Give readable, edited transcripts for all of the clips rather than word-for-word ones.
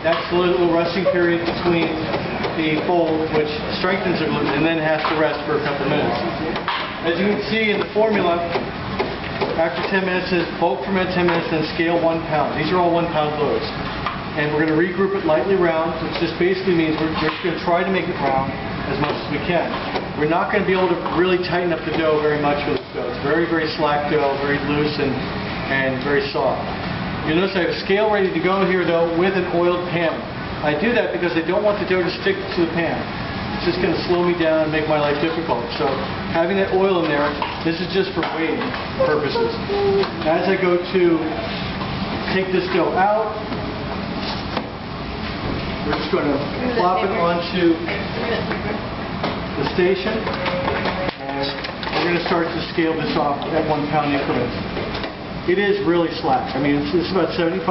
That's the little resting period between the fold, which strengthens the gluten, and then it has to rest for a couple minutes. As you can see in the formula, after 10 minutes it says bulk ferment 10 minutes, then scale 1 pound. These are all 1 pound loaves. And we're going to regroup it lightly round, which just basically means we're just going to try to make it round as much as we can. We're not going to be able to really tighten up the dough very much with this dough. It's very, very slack dough, very loose and very soft. You'll notice I have a scale ready to go here though with an oiled pan. I do that because I don't want the dough to stick to the pan. It's just going to slow me down and make my life difficult. So having that oil in there, this is just for weighing purposes. As I go to take this dough out, we're just going to plop it onto the station, and we're going to start to scale this off at 1 pound increments. It is really slack. I mean, it's about 75%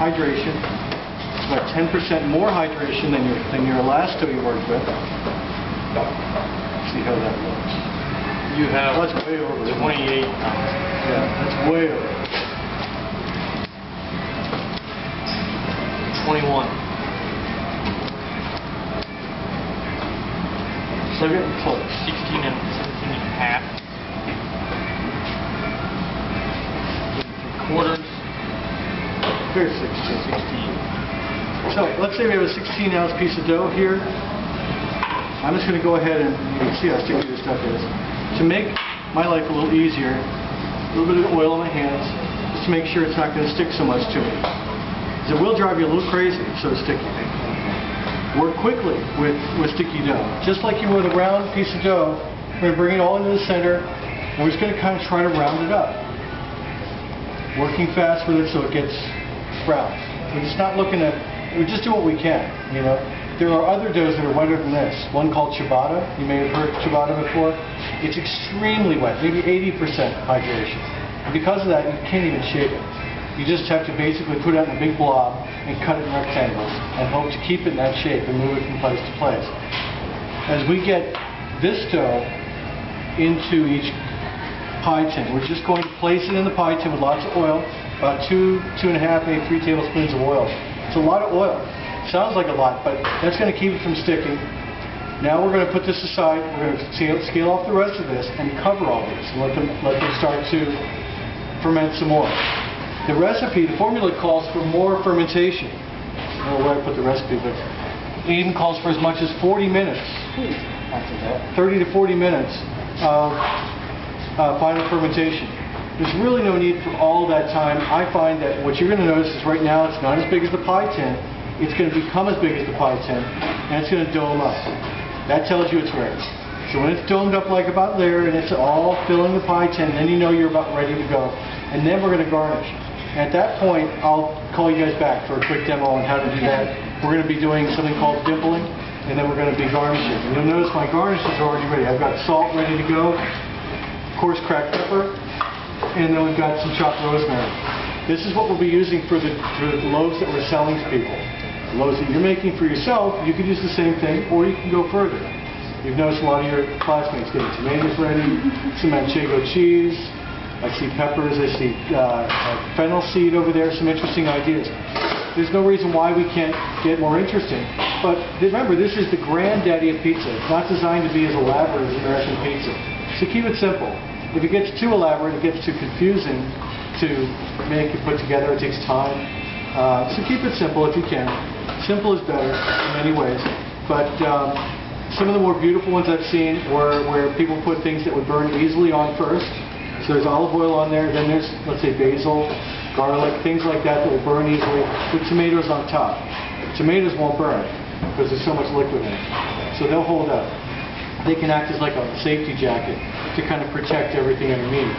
hydration. It's about 10% more hydration than your last dough you worked with. See how that looks. You have that's way over 28 pounds. Yeah, that's way over. 21. So getting close. 16 and 17 and a half. Quarters. Here's 16. So let's say we have a 16-ounce piece of dough here. I'm just going to go ahead and you can see how sticky this stuff is. To make my life a little easier, a little bit of oil on my hands, just to make sure it's not going to stick so much to me. Because it will drive you a little crazy, so sticky. Work quickly with sticky dough. Just like you would a round piece of dough, we're going to bring it all into the center, and we're just going to kind of try to round it up. Working fast with it so it gets round. We're just not looking at, we just do what we can, you know. There are other doughs that are wetter than this. One called ciabatta. You may have heard ciabatta before. It's extremely wet, maybe 80% hydration. And because of that, you can't even shape it. You just have to basically put it out in a big blob and cut it in rectangles and hope to keep it in that shape and move it from place to place. As we get this dough into each pie tin, we're just going to place it in the pie tin with lots of oil, about 2.5, maybe 3 tablespoons of oil. It's a lot of oil. Sounds like a lot, but that's going to keep it from sticking. Now we're going to put this aside. We're going to scale off the rest of this and cover all these and let them start to ferment some more. The recipe, the formula calls for more fermentation. I don't know where I put the recipe, but it even calls for as much as 40 minutes. After that, 30 to 40 minutes of final fermentation. There's really no need for all that time. I find that what you're going to notice is right now it's not as big as the pie tin. It's going to become as big as the pie tin, and it's going to dome up. That tells you it's ready. So when it's domed up like about there, and it's all filling the pie tin, then you know you're about ready to go. And then we're going to garnish. And at that point, I'll call you guys back for a quick demo on how to do that. We're going to be doing something called dimpling, and then we're going to be garnishing. And you'll notice my garnishes are already ready. I've got salt ready to go, coarse cracked pepper, and then we've got some chopped rosemary. This is what we'll be using for the loaves that we're selling to people. The loaves that you're making for yourself, you could use the same thing, or you can go further. You've noticed a lot of your classmates getting tomatoes ready, some manchego cheese. I see peppers, I see fennel seed over there, some interesting ideas. There's no reason why we can't get more interesting. But remember, this is the granddaddy of pizza. It's not designed to be as elaborate as American pizza. So keep it simple. If it gets too elaborate, it gets too confusing to make and put together. It takes time. So keep it simple if you can. Simple is better in many ways. But some of the more beautiful ones I've seen were where people put things that would burn easily on first. So there's olive oil on there, then there's, let's say, basil, garlic, things like that will burn easily, with tomatoes on top. Tomatoes won't burn because there's so much liquid in it. So they'll hold up. They can act as like a safety jacket to kind of protect everything underneath.